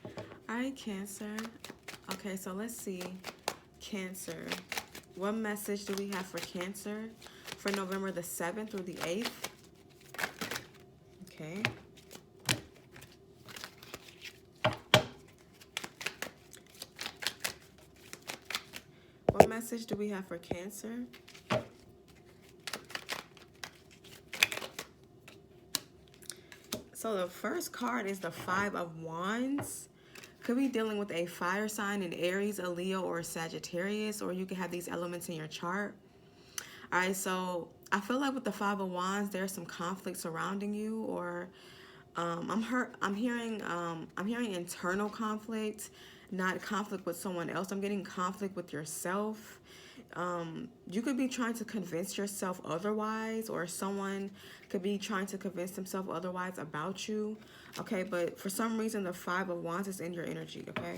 All right, Cancer. Okay, so let's see. Cancer. What message do we have for Cancer for November the 7th through the 8th? Okay. What message do we have for Cancer? So the first card is the Five of Wands. Could be dealing with a fire sign, an Aries, a Leo, or a Sagittarius, or you could have these elements in your chart. All right, so I feel like with the Five of Wands, there's some conflict surrounding you, or I'm hearing internal conflict, not conflict with someone else. I'm getting conflict with yourself. You could be trying to convince yourself otherwise, or someone could be trying to convince themselves otherwise about you. Okay, but for some reason, the Five of Wands is in your energy. Okay.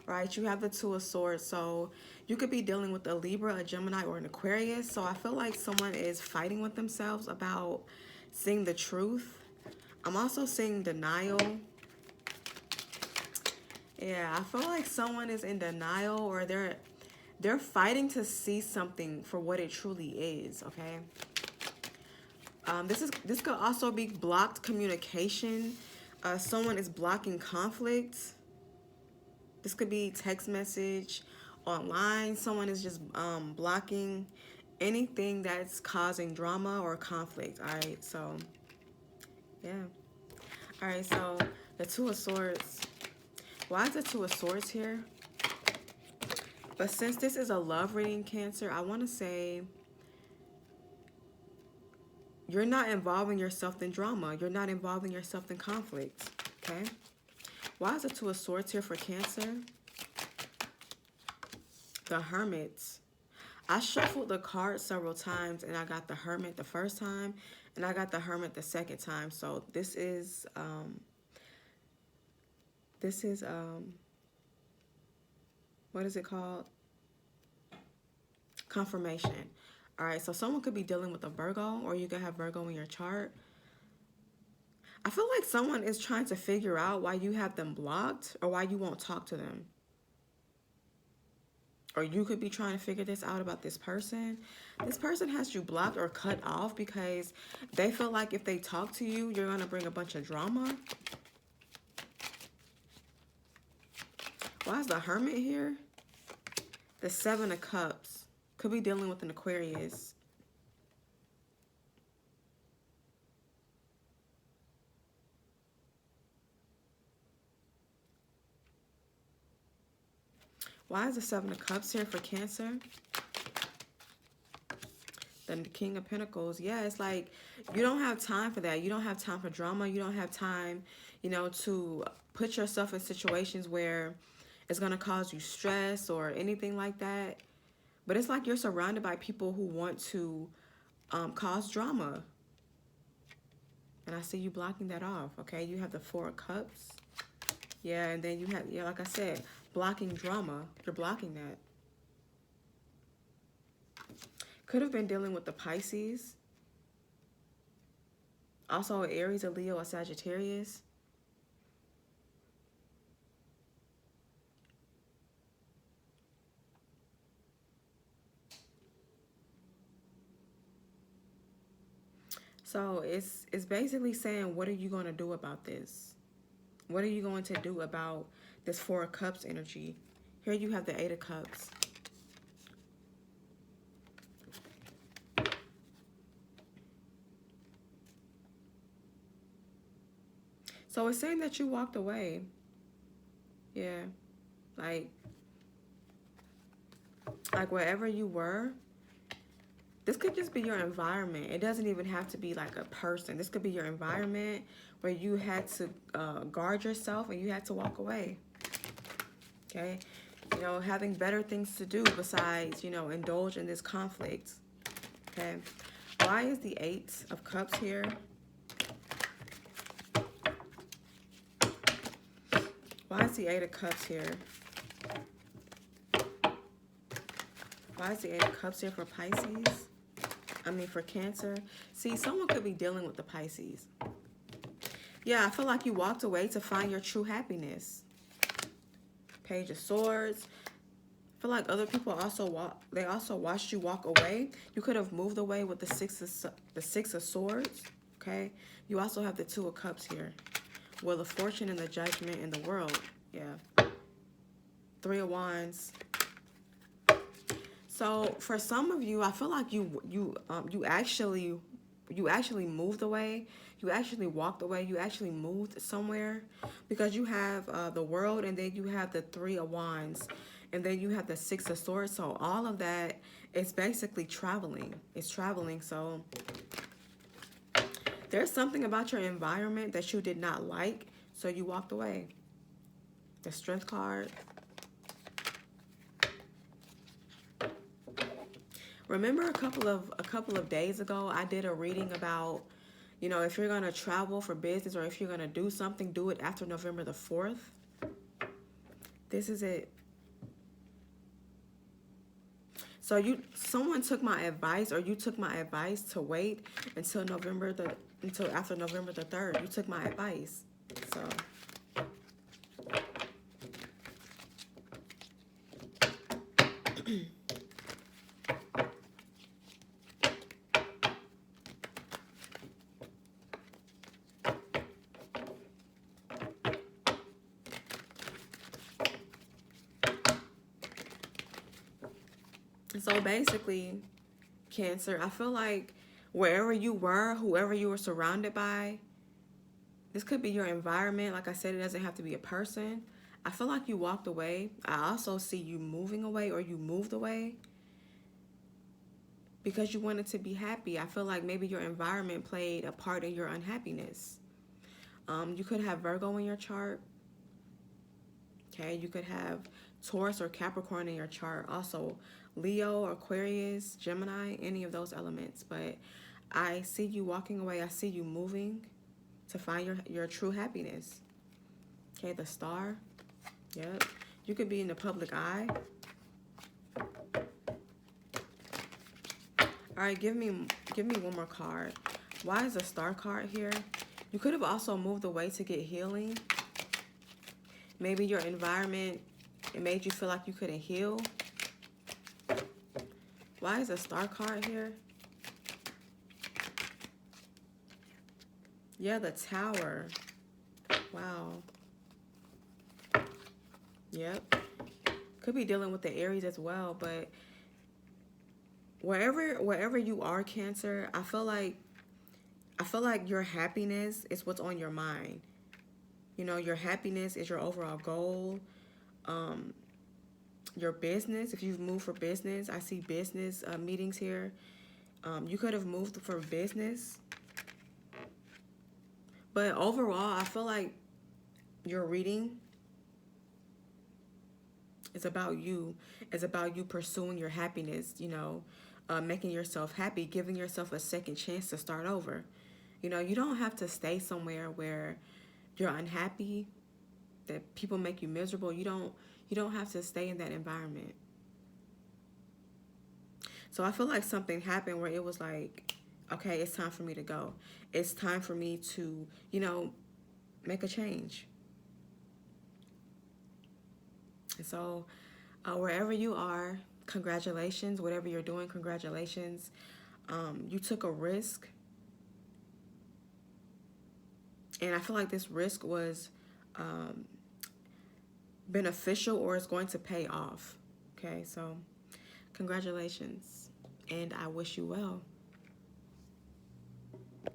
Right, you have the Two of Swords, so you could be dealing with a Libra, a Gemini, or an Aquarius. So I feel like someone is fighting with themselves about seeing the truth. I'm also seeing denial. Yeah, I feel like someone is in denial, or they're fighting to see something for what it truly is. Okay. This could also be blocked communication. Someone is blocking conflict. This could be text message, online. Someone is just blocking anything that's causing drama or conflict. All right, so yeah. All right, so the Two of Swords. Why is the Two of Swords here? But since this is a love reading, Cancer, I want to say you're not involving yourself in drama. You're not involving yourself in conflict. Okay. Why is the Two of Swords here for Cancer? The Hermit. I shuffled the cards several times, and I got the Hermit the first time, and I got the Hermit the second time. So this is what is it called? Confirmation. All right, so someone could be dealing with a Virgo, or you could have Virgo in your chart. I feel like someone is trying to figure out why you have them blocked, or why you won't talk to them. Or you could be trying to figure this out about this person. This person has you blocked or cut off because they feel like if they talk to you, you're going to bring a bunch of drama. Why is the Hermit here? The Seven of Cups. Could be dealing with an Aquarius. Why is the Seven of Cups here for Cancer? Then the King of Pentacles. Yeah, it's like you don't have time for that. You don't have time for drama. You don't have time, to put yourself in situations where it's going to cause you stress or anything like that. But it's like you're surrounded by people who want to cause drama. And I see you blocking that off, okay? You have the Four of Cups. Yeah, and then you have, yeah, like I said, blocking drama. You're blocking that. Could have been dealing with the Pisces. Also, Aries, a Leo, a Sagittarius. So it's basically saying, what are you going to do about this? What are you going to do about this Four of Cups energy? Here you have the Eight of Cups. So it's saying that you walked away. Yeah. Like wherever you were, this could just be your environment. It doesn't even have to be like a person. This could be your environment where you had to guard yourself and you had to walk away. Okay? Having better things to do besides, indulge in this conflict. Okay? Why is the Eight of Cups here? Why is the Eight of Cups here? Why is the Eight of Cups here for Pisces? For Cancer. See, someone could be dealing with the Pisces. Yeah, I feel like you walked away to find your true happiness. Page of Swords. I feel like other people also watched you walk away. You could have moved away with the Six of Swords. Okay. You also have the Two of Cups here. Wheel of Fortune and the Judgment in the World. Yeah. Three of Wands. So for some of you, I feel like you actually moved away. You actually walked away. You actually moved somewhere, because you have the World, and then you have the Three of Wands, and then you have the Six of Swords. So all of that is basically traveling. It's traveling. So there's something about your environment that you did not like, so you walked away. The Strength card. Remember a couple of days ago, I did a reading about, you know, if you're going to travel for business, or if you're going to do something, do it after November the 4th. This is it. So someone took my advice, or you took my advice to wait until after November the 3rd. You took my advice. So basically, Cancer, I feel like wherever you were, whoever you were surrounded by, this could be your environment. Like I said, it doesn't have to be a person. I feel like you walked away. I also see you moving away, or you moved away because you wanted to be happy. I feel like maybe your environment played a part in your unhappiness. You could have Virgo in your chart. Okay, you could have Taurus or Capricorn in your chart. Also, Leo, Aquarius, Gemini, any of those elements. But I see you walking away. I see you moving to find your true happiness. Okay, the Star. Yep. You could be in the public eye. All right, give me one more card. Why is the Star card here? You could have also moved away to get healing. Maybe your environment, it made you feel like you couldn't heal. Why is a Star card here? Yeah, the Tower. Wow. Yep. Could be dealing with the Aries as well, but wherever you are, Cancer, I feel like your happiness is what's on your mind. You know, your happiness is your overall goal. Your business, if you've moved for business, I see business meetings here. You could have moved for business. But overall, I feel like your reading is about you. It's about you pursuing your happiness, you know, making yourself happy, giving yourself a second chance to start over. You know, you don't have to stay somewhere where you're unhappy, that people make you miserable. You don't have to stay in that environment. So I feel like something happened where it was like, okay, it's time for me to go. It's time for me to, you know, make a change. And so wherever you are, congratulations. Whatever you're doing, congratulations. You took a risk. And I feel like this risk was beneficial, or it's going to pay off. Okay, so congratulations. And I wish you well.